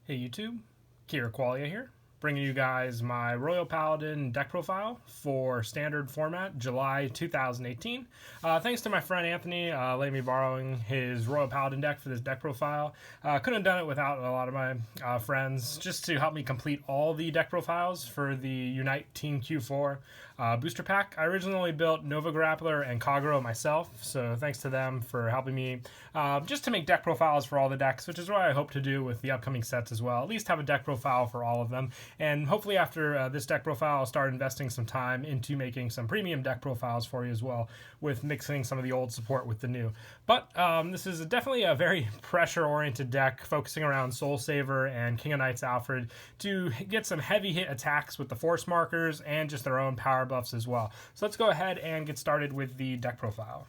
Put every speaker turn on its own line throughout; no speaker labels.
Hey YouTube, Kira Qualia here, bringing you guys my Royal Paladin deck profile for standard format, July 2018. Thanks to my friend Anthony letting me borrowing his Royal Paladin deck for this deck profile. Couldn't have done it without a lot of my friends just to help me complete all the deck profiles for the Unite Team Q4 booster pack. I originally built Nova Grappler and Kagero myself, so thanks to them for helping me just to make deck profiles for all the decks, which is what I hope to do with the upcoming sets as well. At least have a deck profile for all of them, and hopefully after this deck profile, I'll start investing some time into making some premium deck profiles for you as well, with mixing some of the old support with the new. But this is definitely a very pressure-oriented deck, focusing around Soul Saver and King of Knights Alfred to get some heavy hit attacks with the force markers and just their own power buffs as well. So let's go ahead and get started with the deck profile.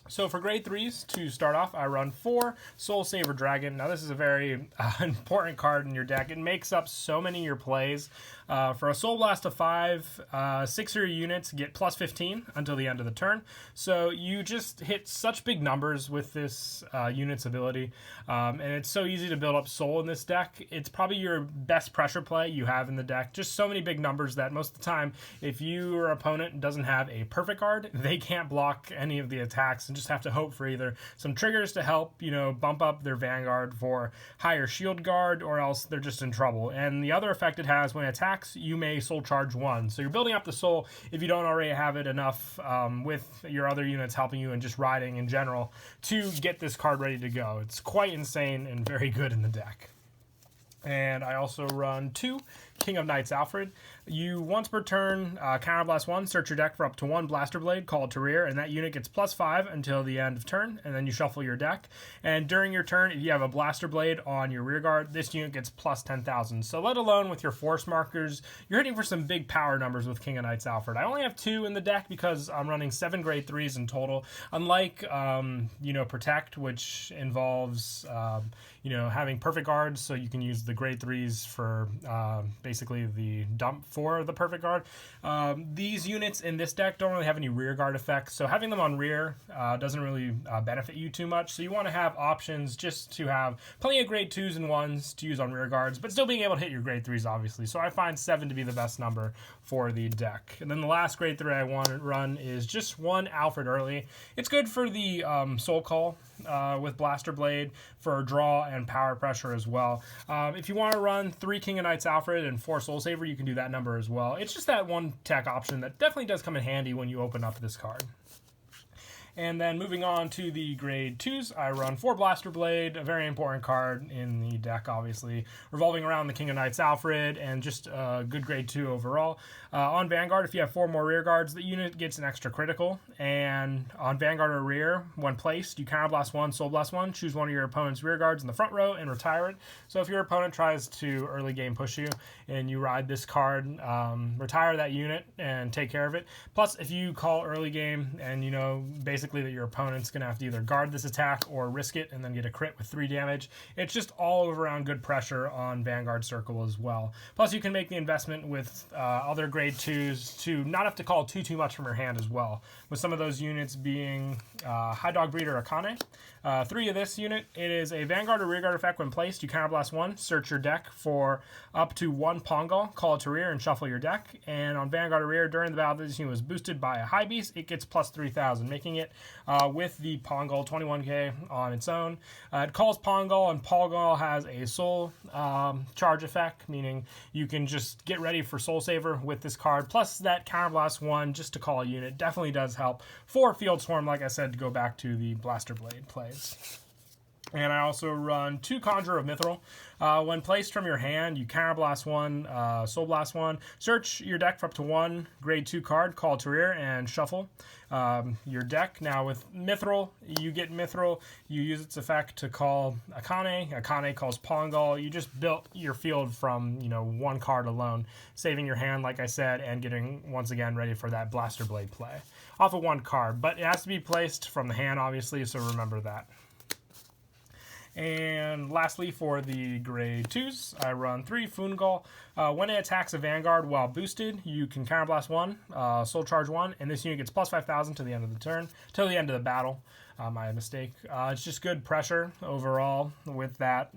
So for grade 3s, to start off, I run 4 Soul Saver Dragon. Now this is a very important card in your deck. It makes up so many of your plays. For a Soul Blast of 5, 6 of your units get plus 15 until the end of the turn. So you just hit such big numbers with this unit's ability. And it's so easy to build up Soul in this deck. It's probably your best pressure play you have in the deck. Just so many big numbers that most of the time, if your opponent doesn't have a perfect card, they can't block any of the attacks and just have to hope for either some triggers to help, bump up their Vanguard for higher shield guard, or else they're just in trouble. And the other effect it has when it attacks, you may soul charge 1. So you're building up the soul if you don't already have it enough with your other units helping you and just riding in general to get this card ready to go. It's quite insane and very good in the deck. And I also run 2 King of Knights Alfred. You once per turn counterblast 1, search your deck for up to 1 Blaster Blade, call it to rear, and that unit gets plus 5 until the end of turn, and then you shuffle your deck. And during your turn, if you have a Blaster Blade on your rear guard, this unit gets plus 10,000. So let alone with your force markers, you're hitting for some big power numbers with King of Knights Alfred. I only have 2 in the deck because I'm running 7 grade 3s in total. Unlike, Protect, which involves, having perfect guards, so you can use the grade 3s for basically the dump for the perfect guard. These units in this deck don't really have any rear guard effects, so having them on rear doesn't really benefit you too much. So you want to have options just to have plenty of grade 2s and 1s to use on rear guards, but still being able to hit your grade 3s, obviously. So I find 7 to be the best number for the deck. And then the last grade 3 I want to run is just 1 Alfred early. It's good for the Soul Call with Blaster Blade for draw and power pressure as well. If you want to run 3 King of Knights Alfred and 4 Soul Saver, you can do that number as well. It's just that one tech option that definitely does come in handy when you open up this card. And then moving on to the grade 2s, I run 4 Blaster Blade, a very important card in the deck, obviously, revolving around the King of Knights Alfred, and just a good grade 2 overall. On Vanguard, if you have 4 more rear guards, the unit gets an extra critical, and on Vanguard or rear, when placed, you counterblast 1, Soul Blast 1, choose one of your opponent's rear guards in the front row, and retire it. So if your opponent tries to early game push you, and you ride this card, retire that unit, and take care of it. Plus, if you call early game, and basically that your opponent's going to have to either guard this attack or risk it and then get a crit with 3 damage. It's just all around good pressure on Vanguard Circle as well. Plus, you can make the investment with other grade 2s to not have to call too much from your hand as well, with some of those units being High Dog Breeder Akane. 3 of this unit, it is a Vanguard or rear guard effect when placed. You counterblast 1, search your deck for up to 1 Pongal, call it to rear, and shuffle your deck. And on Vanguard or rear, during the battle, this unit was boosted by a High Beast. It gets plus 3,000, making it with the Pongal 21k on its own. It calls Pongal, and Pongal has a Soul charge effect, meaning you can just get ready for Soul Saver with this card. Plus that counterblast 1 just to call a unit definitely does help for Field Swarm, like I said, to go back to the Blaster Blade plays. And I also run 2 Conjurer of Mithril. When placed from your hand, you counterblast 1, Soul Blast 1, search your deck for up to 1 grade 2 card, call it to rear, and shuffle your deck. Now with Mithril, you get Mithril, you use its effect to call Akane. Akane calls Pongal. You just built your field from 1 card alone, saving your hand, like I said, and getting once again ready for that Blaster Blade play off of 1 card. But it has to be placed from the hand, obviously, so remember that. And lastly, for the grade 2s, I run 3 Fungal. When it attacks a Vanguard while boosted, you can counterblast 1, Soul Charge 1, and this unit gets plus 5,000 to the end of the turn, till the end of the battle. My mistake. It's just good pressure overall with that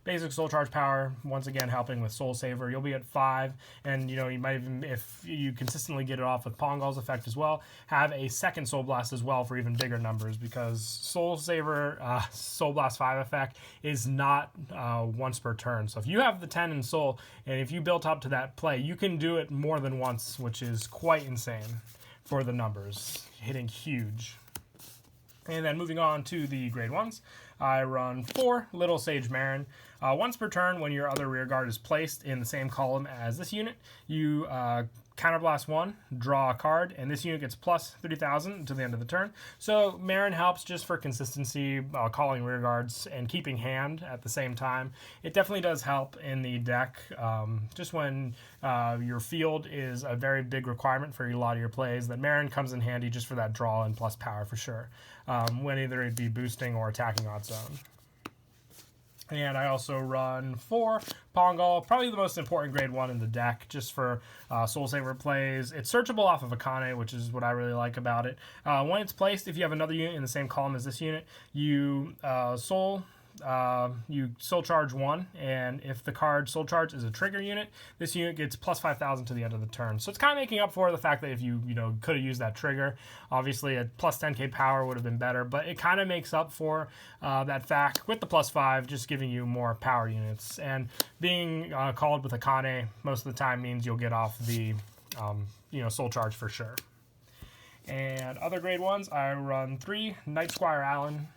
basic soul charge power, once again helping with Soul Saver. You'll be at 5, and you might even, if you consistently get it off with Pongal's effect as well, have a second Soul Blast as well for even bigger numbers, because Soul Saver Soul Blast 5 effect is not once per turn. So if you have the 10 in Soul, and if you built up to that play, you can do it more than once, which is quite insane for the numbers, hitting huge. And then moving on to the grade 1s, I run 4 Little Sage Marin. Once per turn, when your other rear guard is placed in the same column as this unit, you counterblast 1, draw a card, and this unit gets plus 3,000 until the end of the turn. So Marin helps just for consistency, calling rear guards and keeping hand at the same time. It definitely does help in the deck, just when your field is a very big requirement for a lot of your plays, that Marin comes in handy just for that draw and plus power for sure, when either it be boosting or attacking on its own. And I also run 4 Pongal, probably the most important grade 1 in the deck, just for Soul Saver plays. It's searchable off of Akane, which is what I really like about it. When it's placed, if you have another unit in the same column as this unit, you soul charge 1, and if the card soul charge is a trigger unit, this unit gets plus 5,000 to the end of the turn. So it's kind of making up for the fact that if you could have used that trigger, obviously a plus 10k power would have been better, but it kind of makes up for that fact with the plus 5, just giving you more power units. And being called with Akane most of the time means you'll get off the soul charge for sure. And other grade 1s, I run 3 Night Squire Allen.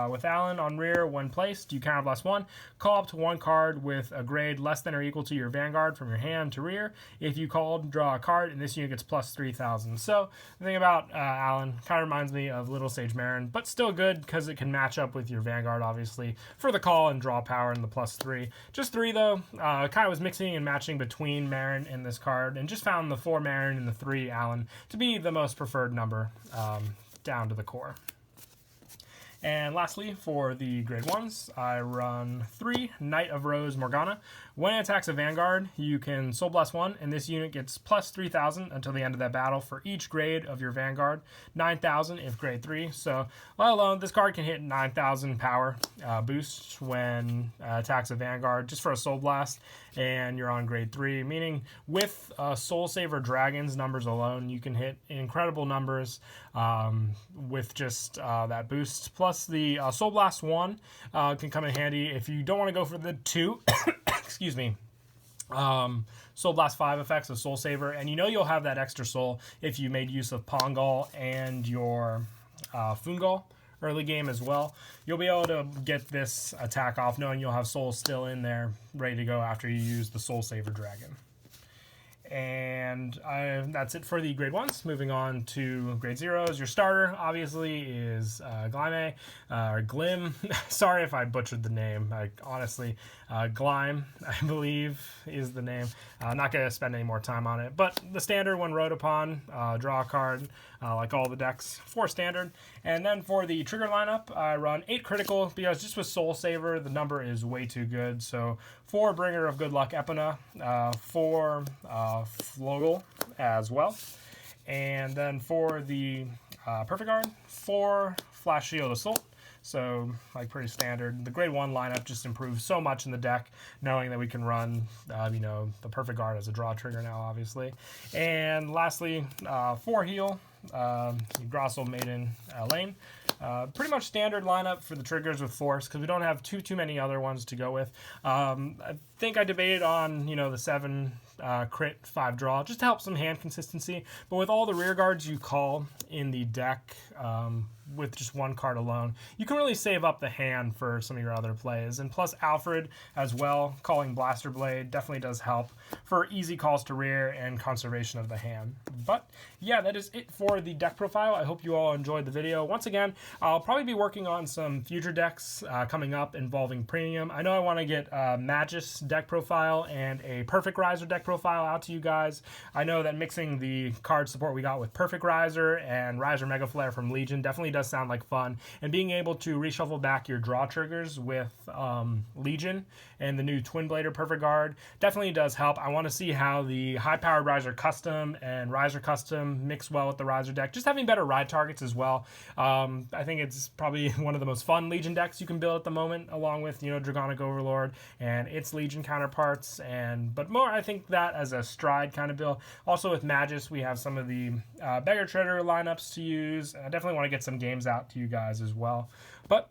With Allen on rear, when placed, you counterblast 1, call up to 1 card with a grade less than or equal to your Vanguard from your hand to rear. If you called, draw a card, and this unit gets plus 3,000. So the thing about Allen kind of reminds me of Little Sage Marin, but still good because it can match up with your Vanguard, obviously, for the call and draw power and the plus 3. Just 3, though. Kind of was mixing and matching between Marin and this card, and just found the 4 Marin and the 3 Allen to be the most preferred number down to the core. And lastly, for the grade 1s, I run 3 Knight of Rose Morgana. When it attacks a Vanguard, you can Soul Blast 1, and this unit gets plus 3,000 until the end of that battle for each grade of your Vanguard. 9,000 if grade 3. So, let alone, this card can hit 9,000 power boost when attacks a Vanguard just for a Soul Blast, and you're on grade 3, meaning with Soul Saver Dragons numbers alone, you can hit incredible numbers with just that boost. Plus, the Soul Blast 1 can come in handy if you don't want to go for the 2 excuse me, Soul Blast 5 effects of Soul Saver, and you'll have that extra soul if you made use of Pongal and your Fungal early game as well. You'll be able to get this attack off knowing you'll have souls still in there ready to go after you use the Soul Saver Dragon. And that's it for the grade 1s. Moving on to grade 0s. Your starter, obviously, is Glyme, or Glim. Sorry if I butchered the name. Honestly, Glyme, I believe, is the name. I'm not going to spend any more time on it. But the standard, when wrote upon, draw a card, like all the decks, 4 standard. And then for the trigger lineup, I run 8 critical, because just with Soul Saver, the number is way too good. So 4 Bringer of Good Luck Epona, 4 Flogel as well. And then for the Perfect Guard, 4 Flash Shield Assault. So, like, pretty standard. The grade 1 lineup just improves so much in the deck, knowing that we can run, the Perfect Guard as a draw trigger now, obviously. And lastly, 4 Heal, Grossel, Maiden, Lane. Pretty much standard lineup for the triggers with Force, because we don't have too many other ones to go with. I think I debated on, the 7 crit 5 draw, just to help some hand consistency. But with all the rear guards you call in the deck, with just 1 card alone, you can really save up the hand for some of your other plays. And plus Alfred as well, calling Blaster Blade, definitely does help for easy calls to rear and conservation of the hand. But yeah, that is it for the deck profile. I hope you all enjoyed the video. Once again, I'll probably be working on some future decks coming up involving premium. I know I want to get a Magus deck profile and a Perfect Riser deck profile out to you guys. I know that mixing the card support we got with Perfect Riser and Riser Mega Flare from Legion definitely does does sound like fun. And being able to reshuffle back your draw triggers with Legion and the new Twin Blader Perfect Guard definitely does help. I want to see how the high-powered Riser Custom and Riser Custom mix well with the Riser deck. Just having better ride targets as well. I think it's probably one of the most fun Legion decks you can build at the moment, along with, you know, Dragonic Overlord and its Legion counterparts. But more, I think that as a stride kind of build. Also with Magus, we have some of the Beggar Trader lineups to use. I definitely want to get some games out to you guys as well. But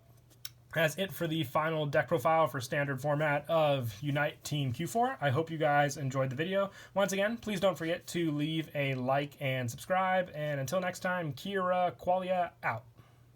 that's it for the final deck profile for standard format of Unite Team Q4. I hope you guys enjoyed the video. Once again, please don't forget to leave a like and subscribe. And until next time, Kira Qualia out.